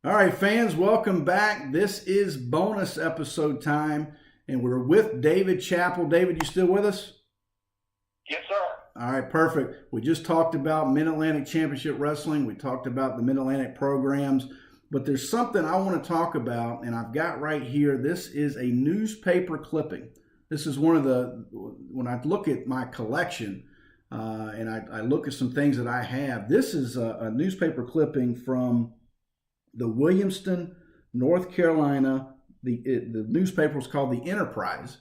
All right, fans, welcome back. This is bonus episode time, and we're with David Chappell. David, you still with us? Yes, sir. All right, perfect. We just talked about Mid-Atlantic Championship Wrestling. We talked about the Mid-Atlantic programs, but there's something I want to talk about, and I've got right here. This is a newspaper clipping. This is one of when I look at my collection, and I look at some things that I have, this is a newspaper clipping from the Williamston, North Carolina. The newspaper was called The Enterprise,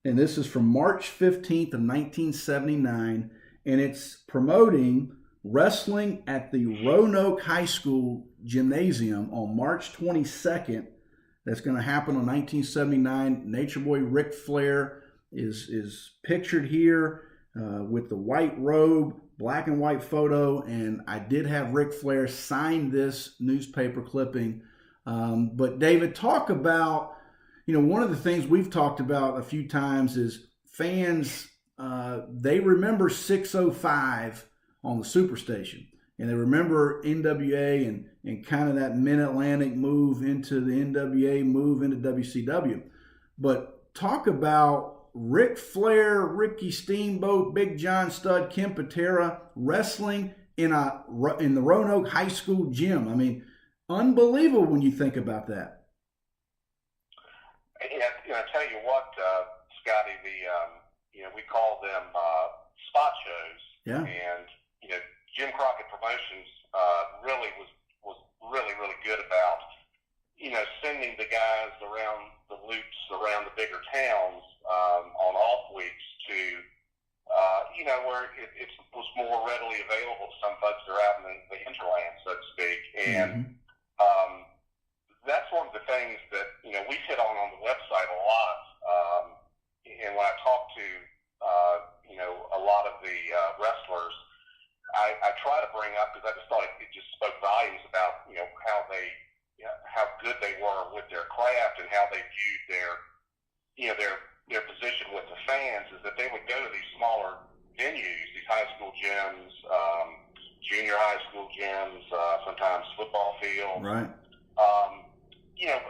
and this is from March 15th of 1979, and it's promoting wrestling at the Roanoke High School Gymnasium on March 22nd. That's going to happen on 1979. Nature Boy Ric Flair is pictured here with the white robe, black and white photo, and I did have Ric Flair sign this newspaper clipping. But David, talk about, one of the things we've talked about a few times is fans, they remember 605 on the Superstation, and they remember NWA and kind of that Mid-Atlantic move into the NWA, move into WCW. But talk about Ric Flair, Ricky Steamboat, Big John Studd, Ken Patera wrestling in the Roanoke High School gym. I mean, unbelievable when you think about that. Yeah, I tell you what, Scotty, we call them spot shows. Yeah. And Jim Crockett Promotions really was really good about sending the guys around the loops around the bigger towns on off weeks to where it was more readily available to some folks that are out in the hinterland, so to speak. And that's one of the things that we hit on the website a lot. And when I talk to a lot of the wrestlers, I try to bring up, because I just thought it just spoke volumes about how good they were with their craft and how they viewed their position with the fans, is that they would go to these smaller venues, these high school gyms, junior high school gyms, sometimes football fields. Right.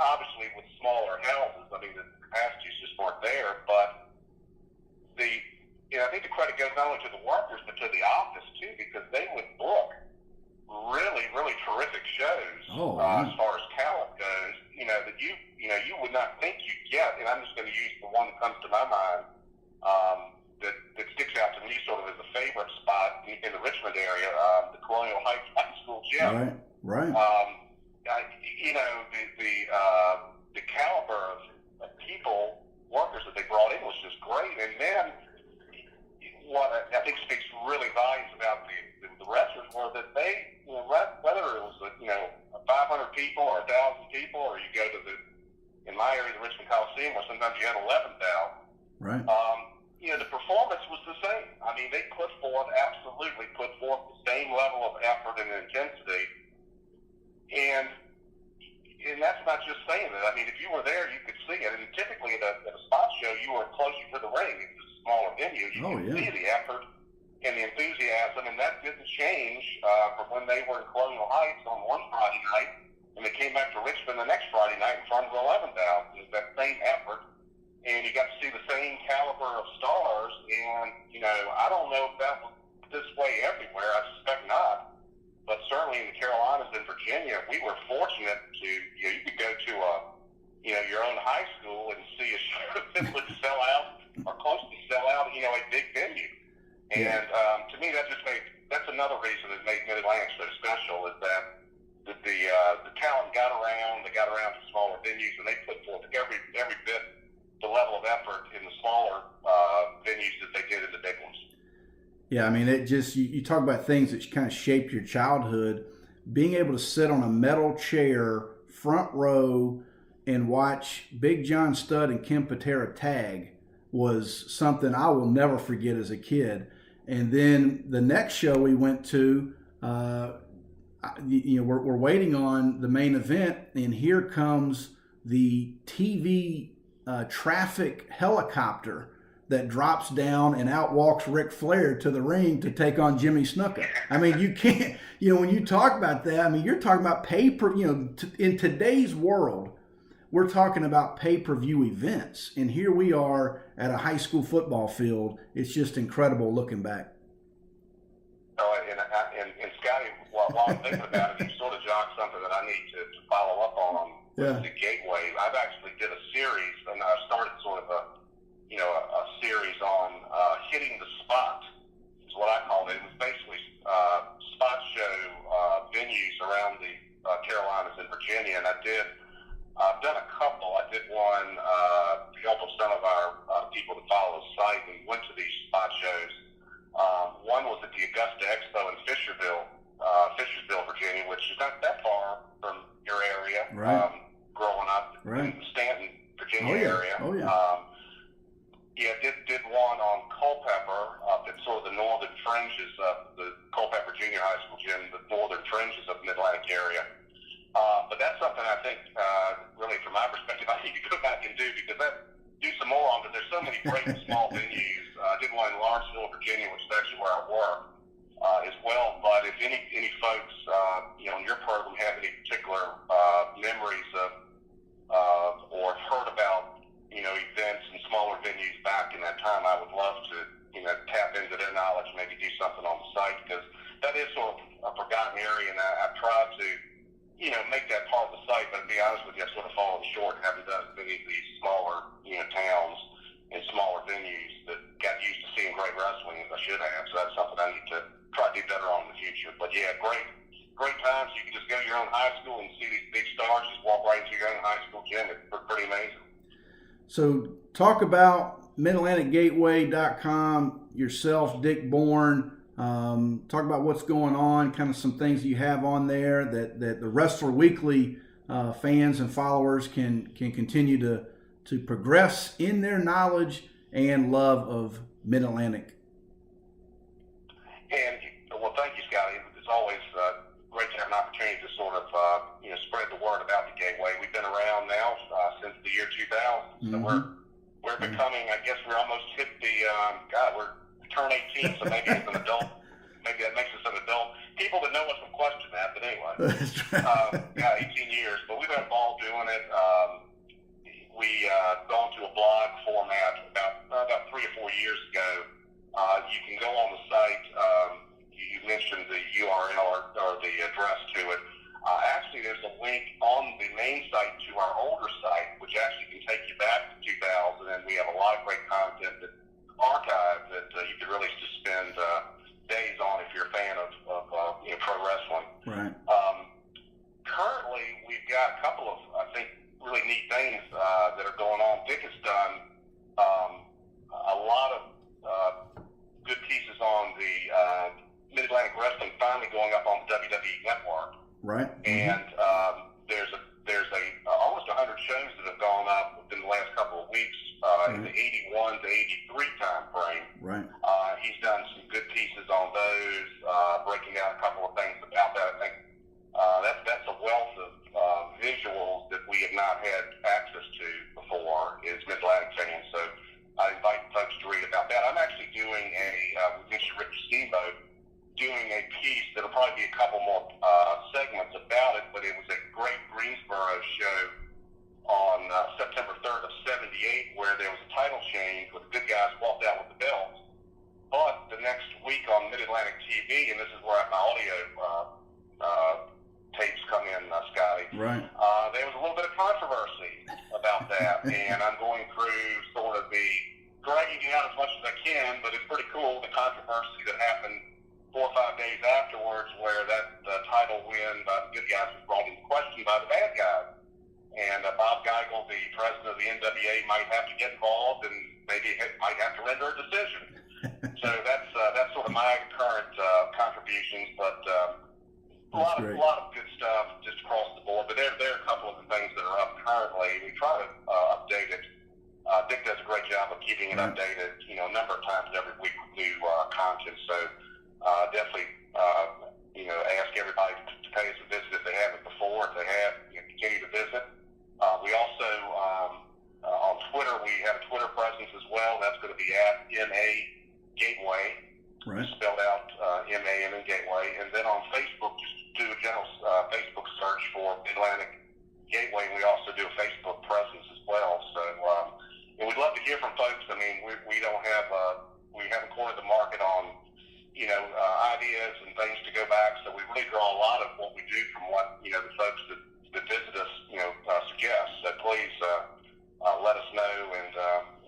Obviously with smaller houses, I mean, the capacities just weren't there, but I think the credit goes not only to the workers, but to the office too, because they would book really terrific shows as far as talent goes, that you would not think you'd get. And I'm just going to use the one that comes to my mind that sticks out to me sort of as a favorite spot in the Richmond area, the Colonial Heights High School gym. Right. The caliber of people, workers that they brought in was just great. And then what I think speaks really volumes about the wrestlers were that they, whether it was 500 people or 1,000 people, or you go to in my area, the Richmond Coliseum, where sometimes you had 11,000. Right. The performance was the same. I mean, they absolutely put forth the same level of effort and intensity. And that's not just saying it. I mean, if you were there, you could see it. And typically at a spot show, you were closer to the ring. It's a smaller venue. You could see the effort and the enthusiasm, and that didn't change from when they were in Colonial Heights on one Friday night, and they came back to Richmond the next Friday night in front of 11,000. It was that same effort, and you got to see the same caliber of stars. And I don't know if that was this way everywhere. I suspect not. But certainly in the Carolinas and Virginia, we were fortunate to, you could go to your own high school and see a show that would sell out or close to sell out, a big venue. And to me, that's another reason that made Mid-Atlantic so special, is that the talent got around to smaller venues, and they put forth every bit the level of effort in the smaller venues that they did in the big ones. Yeah, I mean, it just, you talk about things that kind of shaped your childhood. Being able to sit on a metal chair, front row, and watch Big John Studd and Ken Patera tag was something I will never forget as a kid. And then the next show we went to, we're waiting on the main event, and here comes the TV traffic helicopter that drops down and out walks Ric Flair to the ring to take on Jimmy Snuka. I mean, you can't, when you talk about that, I mean, you're talking about in today's world, we're talking about pay-per-view events. And here we are at a high school football field. It's just incredible looking back. Oh, and Scottie, while I'm thinking about it, you sort of jogged something that I need to follow up on the Gateway. I've actually did a series, and I started sort of a series on hitting the spot, is what I called it. It was basically spot show venues around the Carolinas and Virginia, and I've done a couple. I did one to help with some of our people to follow the site, and went to these spot shows. One was at the Augusta Expo in Fishersville, Virginia, which is not that far from your area. Right. Growing up in the Stanton, Virginia area. Oh yeah. Did one on Culpeper up at sort of the northern fringes of the Culpeper Junior High School gym, the northern fringes of the Mid-Atlantic area. But that's something I think, really, from my perspective, I need to go back and do, because do some more on it. There's so many great small venues. I did one in Lawrenceville, Virginia, which is actually where I work as well. But if any folks, in your program have any particular memories of or have heard about, events and smaller venues back in that time, I would love to, tap into their knowledge, maybe do something on the site, because that is sort of a forgotten area, and I've tried to, make that part of the site, but to be honest with you, I've sort of fallen short and haven't done as many of these smaller, towns and smaller venues that got used to seeing great wrestling as I should have. So that's something I need to try to do better on in the future. But yeah, great times. You can just go to your own high school and see these big stars, just walk right into your own high school gym. It's pretty amazing. So talk about MidAtlanticGateway.com, yourself, Dick Bourne. Talk about what's going on, kind of some things you have on there that the Wrestler Weekly fans and followers can continue to progress in their knowledge and love of Mid-Atlantic. And, well, thank you, Scottie. It's always great to have an opportunity to sort of, spread the word about the Gateway. We've been around now since the year 2000, so we're becoming, I guess we're almost hit the, we turn 18, so maybe as an adult, maybe that makes us an adult. People that know us will question that, but anyway, 18 years, but we've been involved doing it. We gone to a blog format about 3 or 4 years ago. You can go on the site. You mentioned the URL or the address to it. Actually, there's a link on the main site to our older site, which actually can take you back to 2000, and we have a lot of great content that archived that you could really just spend days on if you're a fan of pro wrestling. Right. Currently, we've got a couple of, I think, really neat things that are going on. Dick has done a lot of good pieces on the Mid-Atlantic Wrestling finally going up on the WWE Network. Right. And there's almost 100 shows that have gone up within the last couple of weeks in the 81 to 83 time frame. Right. He's done some good pieces on those, breaking down a couple of things about that. I think that's a wealth of visuals that we have not had access to before as Mid-Atlantic fans. So I invite folks to read about that. I'm actually doing with Mr. Richard Steamboat, doing a piece that'll probably be a couple more segments about it, but it was a great Greensboro show on September 3rd of 78, where there was a title change where the good guys walked out with the belts. But the next week on Mid-Atlantic TV, and this is where my audio tapes come in, Scottie, right. There was a little bit of controversy about that, and I'm going through sort of dragging it out as much as I can, but it's pretty cool, the controversy that happened 4 or 5 days afterwards, where that title win by the good guys was brought into question by the bad guys. And Bob Geigel, the president of the NWA, might have to get involved and maybe might have to render a decision. So that's sort of my current contributions, but a lot of good stuff just across the board. But there are a couple of the things that are up currently. We try to update it. Dick does a great job of keeping it updated, a number of times every week with new content. So definitely, ask everybody to pay us a visit if they haven't before. If they have, continue to visit. We also, on Twitter, we have a Twitter presence as well. That's going to be for Mid-Atlantic Gateway, and we also do a Facebook presence as well. So, and we'd love to hear from folks. I mean, we haven't cornered the market on, ideas and things to go back. So we really draw a lot of what we do from what, the folks that visit us, suggest. So please let us know, and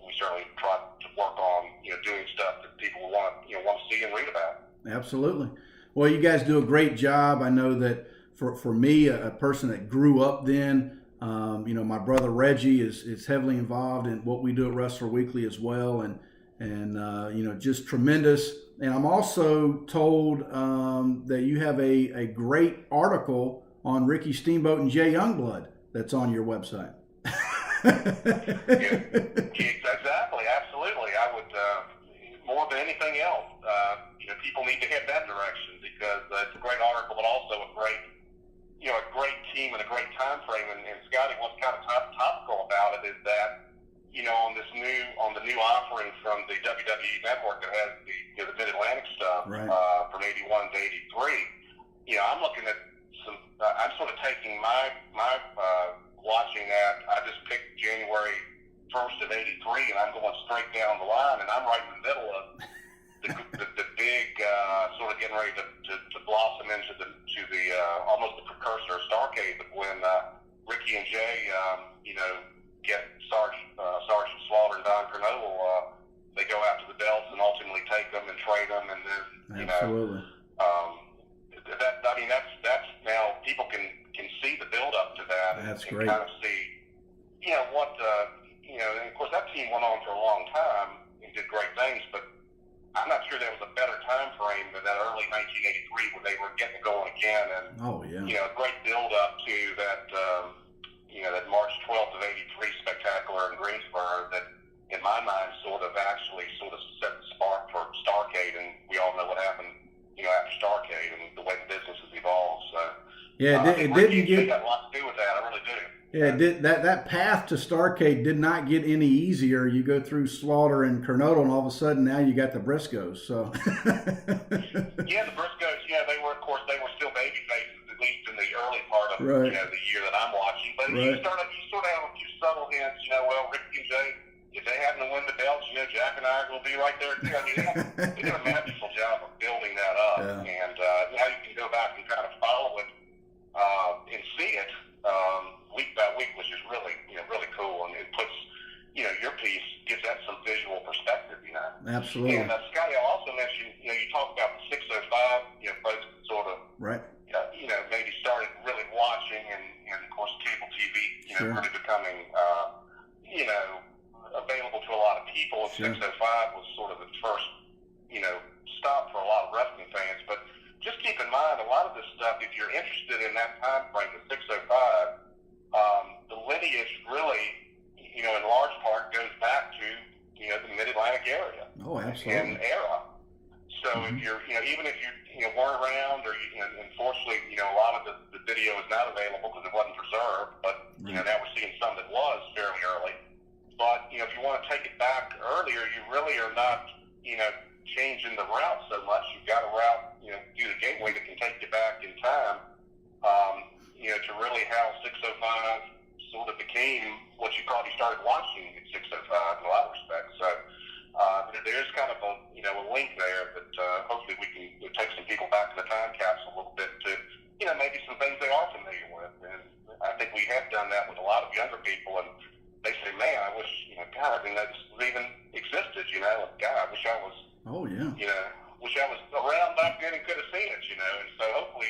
we certainly try to work on, doing stuff that people want to see and read about. Absolutely. Well, you guys do a great job. I know that for me, a person that grew up then, my brother Reggie is heavily involved in what we do at Wrestler Weekly as well, and just tremendous. And I'm also told that you have a great article on Ricky Steamboat and Jay Youngblood that's on your website. Yeah, exactly, absolutely. I would, more than anything else, people need to head that direction, because it's a great article, but also a great team and a great time frame. And Scottie, what's kind of topical about it is that, on the new offering from the WWE Network that has the Mid-Atlantic stuff, right, from 81 to 83, I'm looking at I'm sort of taking my watching that. I just picked January 1st of 83, and I'm going straight down the line, and I'm right in the middle of the big sort of getting ready to blossom into the almost the precursor of Starrcade, when Ricky and Jay, get Sergeant Slaughter and Don Kernodle. They go after the belts and ultimately take them and trade them, and then absolutely. That's now people can see the build up to that. That's and great. Kind of see, what and of course that team went on for a long time and did great things, but I'm not sure there was a better time frame than that early 1983 when they were getting going again, and a great build up to that that March 12th of '83 spectacular in Greensboro that, in my mind, sort of set the spark for Starrcade, and we all know what happened, after Starrcade and the way the business has evolved. So it didn't get got a lot to do with that. I really do. Yeah, that path to Starrcade did not get any easier. You go through Slaughter and Kernodle, and all of a sudden now you got the Briscoes. So yeah, the Briscoes. Yeah, they were still baby faces, at least in the early part of right, the year that I'm watching. But right, you sort of have a few subtle hints. Ricky and Jay, if they happen to win the belts, Jack and I will be right there too. I mean, they did a magical job of building that up, and now you can go back and kind of follow it and see it week by week, which is really really cool, and it puts your piece gives that some visual perspective. Absolutely. And Scottie, I'll also mention, you talk about the 605, folks sort of right, maybe started really watching, and of course cable TV, sure, really becoming available to a lot of people. And sure, 605 was sort of the first stop for a lot of wrestling fans. But just keep in mind, a lot of this stuff, if you're interested in that time frame, the 605, the lineage really, in large part goes back to, the Mid-Atlantic area. Oh, absolutely. And era. So if you're, even if you weren't around, or, unfortunately, a lot of the video is not available because it wasn't preserved, but, now we're seeing some that was fairly early. But, if you want to take it back earlier, you really are not, changing the route so much. You've got a route, through the gateway that can take you back in time, to really how 605 sort of became what you probably started watching at 605 in a lot of respects. So there's kind of a link there that hopefully we can take some people back to the time capsule a little bit to maybe some things they are familiar with. And I think we have done that with a lot of younger people, and they say, man, I wish God, I didn't know this even existed. God, I wish I was wish I was around back then and could have seen it. And so hopefully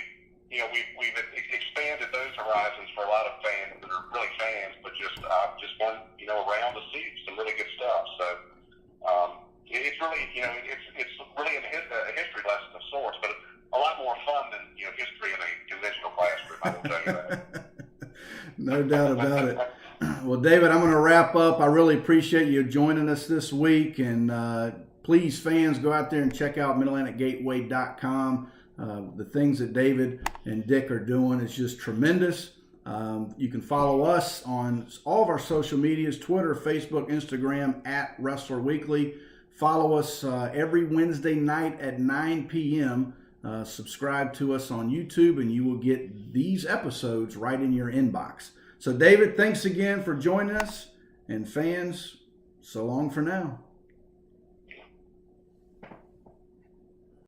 we've expanded those horizons for a lot of fans that are really fans, but just weren't around to see some really good stuff. So it's really it's really a history lesson of sorts, but a lot more fun than history in a conventional classroom. I will tell you that. No doubt about it. Well, David, I'm going to wrap up. I really appreciate you joining us this week, and please, fans, go out there and check out MidAtlanticGateway.com. The things that David and Dick are doing is just tremendous. You can follow us on all of our social medias, Twitter, Facebook, Instagram, at Wrestler Weekly. Follow us every Wednesday night at 9 p.m. subscribe to us on YouTube, and you will get these episodes right in your inbox. So, David, thanks again for joining us. And fans, so long for now.